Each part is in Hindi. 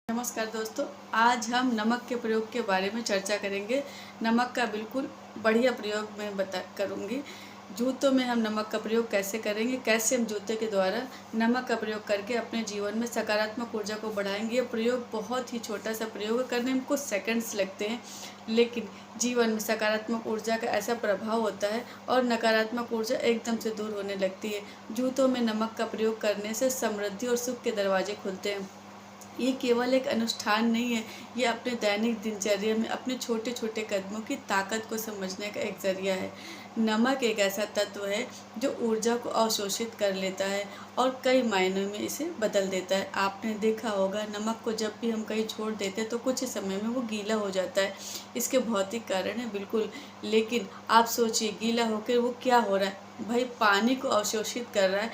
नमस्कार दोस्तों, आज हम नमक के प्रयोग के बारे में चर्चा करेंगे। नमक का बिल्कुल बढ़िया प्रयोग मैं करूँगी। जूतों में हम नमक का प्रयोग कैसे करेंगे, कैसे हम जूते के द्वारा नमक का प्रयोग करके अपने जीवन में सकारात्मक ऊर्जा को बढ़ाएंगे। ये प्रयोग बहुत ही छोटा सा प्रयोग है, करने में कुछ सेकंड्स लगते हैं, लेकिन जीवन में सकारात्मक ऊर्जा का ऐसा प्रभाव होता है और नकारात्मक ऊर्जा एकदम से दूर होने लगती है। जूतों में नमक का प्रयोग करने से समृद्धि और सुख के दरवाजे खुलते हैं। ये केवल एक अनुष्ठान नहीं है, ये अपने दैनिक दिनचर्या में अपने छोटे छोटे कदमों की ताकत को समझने का एक जरिया है। नमक एक ऐसा तत्व है जो ऊर्जा को अवशोषित कर लेता है और कई मायनों में इसे बदल देता है। आपने देखा होगा, नमक को जब भी हम कहीं छोड़ देते हैं तो कुछ ही समय में वो गीला हो जाता है। इसके भौतिक कारण है बिल्कुल, लेकिन आप सोचिए गीला होकर वो क्या हो रहा है। भाई पानी को अवशोषित कर रहा है,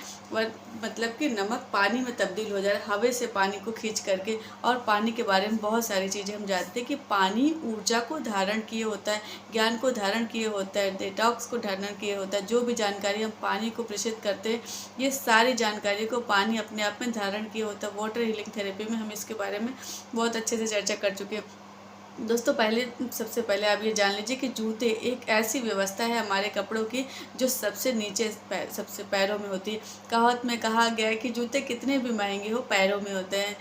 मतलब कि नमक पानी में तब्दील हो जा रहा है हवा से पानी को खींच करके। और पानी के बारे में बहुत सारी चीज़ें हम जानते हैं कि पानी ऊर्जा को धारण किए होता है, ज्ञान को धारण किए होता है, डिटॉक्स को धारण किए होता है। जो भी जानकारी हम पानी को प्रेषित करते हैं, ये सारी जानकारी को पानी अपने आप में धारण किए होता है। वाटर हीलिंग थेरेपी में हम इसके बारे में बहुत अच्छे से चर्चा कर चुके हैं। दोस्तों, सबसे पहले आप ये जान लीजिए कि जूते एक ऐसी व्यवस्था है हमारे कपड़ों की जो सबसे नीचे सबसे पैरों में होती है। कहावत में कहा गया है कि जूते कितने भी महंगे हो पैरों में होते हैं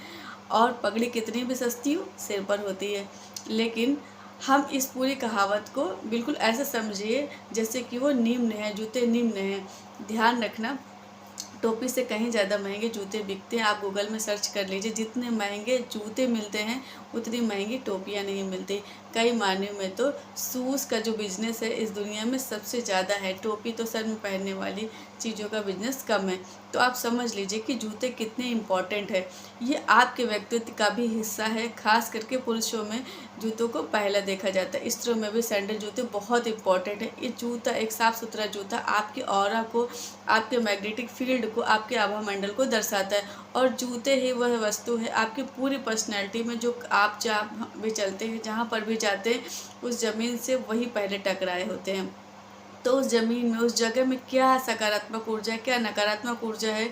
और पगड़ी कितनी भी सस्ती हो सिर पर होती है। लेकिन हम इस पूरी कहावत को बिल्कुल ऐसे समझिए जैसे कि वो निम्न है, जूते निम्न हैं। ध्यान रखना, टोपी से कहीं ज़्यादा महंगे जूते बिकते हैं। आप गूगल में सर्च कर लीजिए, जितने महंगे जूते मिलते हैं उतनी महंगी टोपियाँ नहीं मिलती। कई मायनों में तो शूज़ का जो बिज़नेस है इस दुनिया में सबसे ज़्यादा है। टोपी तो सर में पहनने वाली चीज़ों का बिज़नेस कम है। तो आप समझ लीजिए कि जूते कितने इम्पॉर्टेंट है। ये आपके व्यक्तित्व का भी हिस्सा है। खास करके पुरुषों में जूतों को पहला देखा जाता है। स्त्रियों में भी सैंडल जूते बहुत इंपॉर्टेंट है। ये जूता, एक साफ़ सुथरा जूता आपके ऑरा को, आपके मैग्नेटिक फील्ड को, आपके आभा मंडल को दर्शाता है। और जूते ही वह वस्तु है आपकी पूरी पर्सनैलिटी में जो आप जहाँ भी चलते हैं, जहाँ पर भी जाते हैं, उस ज़मीन से वही पहले टकराए होते हैं। तो उस ज़मीन में, उस जगह में क्या सकारात्मक ऊर्जा है, क्या नकारात्मक ऊर्जा है,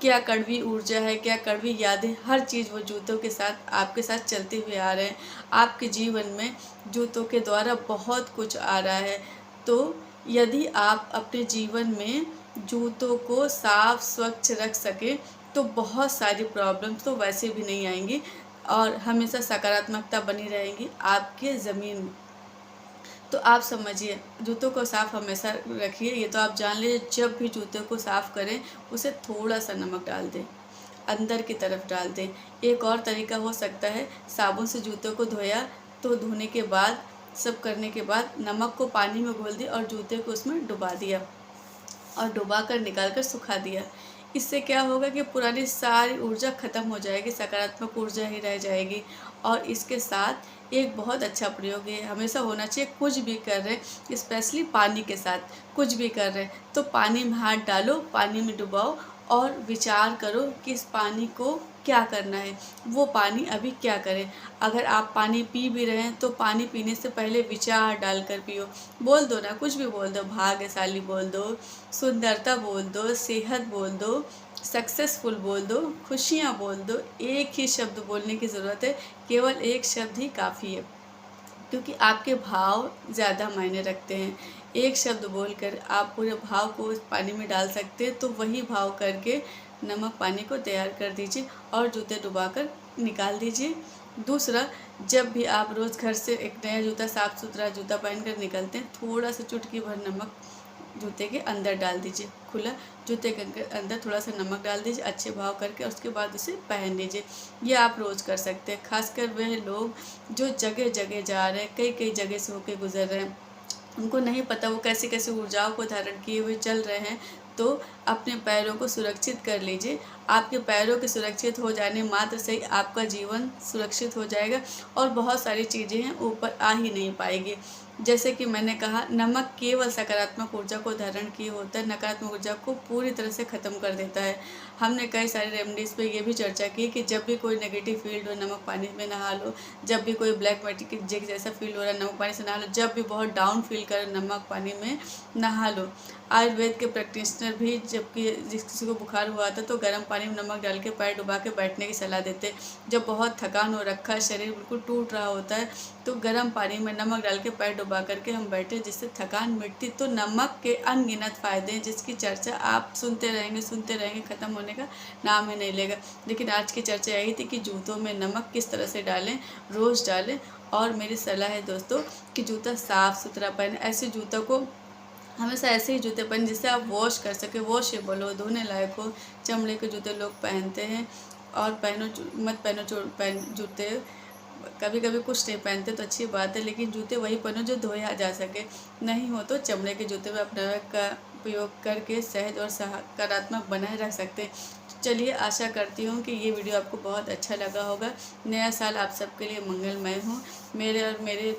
क्या कड़वी ऊर्जा है, क्या कड़वी यादें, हर चीज़ वो जूतों के साथ आपके साथ चलते हुए आ रहे हैं। आपके जीवन में जूतों के द्वारा बहुत कुछ आ रहा है। तो यदि आप अपने जीवन में जूतों को साफ स्वच्छ रख सकें तो बहुत सारी प्रॉब्लम्स तो वैसे भी नहीं आएंगी और हमेशा सकारात्मकता बनी रहेगी आपके ज़मीन में। तो आप समझिए, जूतों को साफ़ हमेशा रखिए। ये तो आप जान लीजिए, जब भी जूते को साफ़ करें उसे थोड़ा सा नमक डाल दें, अंदर की तरफ डाल दें। एक और तरीका हो सकता है, साबुन से जूतों को धोया तो धोने के बाद, सब करने के बाद नमक को पानी में घोल दिया और जूते को उसमें डुबा दिया और डुबा कर निकाल कर सुखा दिया। इससे क्या होगा कि पुरानी सारी ऊर्जा ख़त्म हो जाएगी, सकारात्मक ऊर्जा ही रह जाएगी। और इसके साथ एक बहुत अच्छा प्रयोग ये हमेशा होना चाहिए, कुछ भी कर रहे हैं, स्पेशली पानी के साथ कुछ भी कर रहे हैं तो पानी में हाथ डालो, पानी में डुबाओ और विचार करो कि इस पानी को क्या करना है, वो पानी अभी क्या करें। अगर आप पानी पी भी रहे हैं तो पानी पीने से पहले विचार डालकर पियो। बोल दो ना, कुछ भी बोल दो, भाग्यशाली बोल दो, सुंदरता बोल दो, सेहत बोल दो, सक्सेसफुल बोल दो, खुशियाँ बोल दो। एक ही शब्द बोलने की ज़रूरत है, केवल एक शब्द ही काफ़ी है, क्योंकि आपके भाव ज़्यादा मायने रखते हैं। एक शब्द बोलकर आप पूरे भाव को उस पानी में डाल सकते हैं। तो वही भाव करके नमक पानी को तैयार कर दीजिए और जूते डुबाकर निकाल दीजिए। दूसरा, जब भी आप रोज़ घर से एक नया जूता, साफ़ सुथरा जूता पहनकर निकलते हैं, थोड़ा सा चुटकी भर नमक जूते के अंदर डाल दीजिए। खुला जूते के अंदर थोड़ा सा नमक डाल दीजिए अच्छे भाव करके, उसके बाद उसे पहन लीजिए। ये आप रोज़ कर सकते हैं। खासकर वह लोग जो जगह जगह जा रहे हैं, कई कई जगह से होकर गुजर रहे हैं, उनको नहीं पता वो कैसे कैसे ऊर्जाओं को धारण किए हुए चल रहे हैं। तो अपने पैरों को सुरक्षित कर लीजिए। आपके पैरों के सुरक्षित हो जाने मात्र से ही आपका जीवन सुरक्षित हो जाएगा और बहुत सारी चीज़ें हैं ऊपर आ ही नहीं पाएगी। जैसे कि मैंने कहा, नमक केवल सकारात्मक ऊर्जा को धारण किए होता है, नकारात्मक ऊर्जा को पूरी तरह से ख़त्म कर देता है। हमने कई सारे रेमेडीज़ पे ये भी चर्चा की कि जब भी कोई नेगेटिव फील हो नमक पानी में नहा लो, जब भी कोई ब्लैक मैजिक जैसा फील हो रहा है नमक पानी से नहा लो, जब भी बहुत डाउन फील कर नमक पानी में नहा लो। आयुर्वेद के प्रैक्टिशनर भी जबकि जिस किसी को बुखार हुआ था तो गर्म पानी में नमक डाल के पैर डुबा के बैठने की सलाह देते। जब बहुत थकान हो रखा है, शरीर बिल्कुल टूट रहा होता है, तो गर्म पानी में नमक डाल के पैर डुबा करके हम बैठे, जिससे थकान मिटती। तो नमक के अनगिनत फ़ायदे हैं जिसकी चर्चा आप सुनते रहेंगे, ख़त्म होने का नाम ही नहीं लेगा। लेकिन आज की चर्चा यही थी कि जूतों में नमक किस तरह से डालें, रोज़ डालें। और मेरी सलाह है दोस्तों कि जूता साफ़ सुथरा पहने। ऐसे जूतों को हमेशा ऐसे ही जूते पहने जिससे आप वॉश कर सके, वॉशेबल हो, धोने लायक हो। चमड़े के जूते लोग पहनते हैं, और मत पहनो जूते। कभी कभी कुछ नहीं पहनते तो अच्छी बात है, लेकिन जूते वही पहनो जो धोया जा सके। नहीं हो तो चमड़े के जूते में अपना का उपयोग करके सहज और सकारात्मक बनाए रख सकते हैं। चलिए, आशा करती हूँ कि ये वीडियो आपको बहुत अच्छा लगा होगा। नया साल आप सबके लिए मंगलमय हो। मेरे और मेरे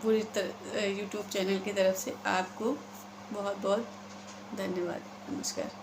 पूरी यूट्यूब चैनल की तरफ से आपको बहुत बहुत धन्यवाद। नमस्कार।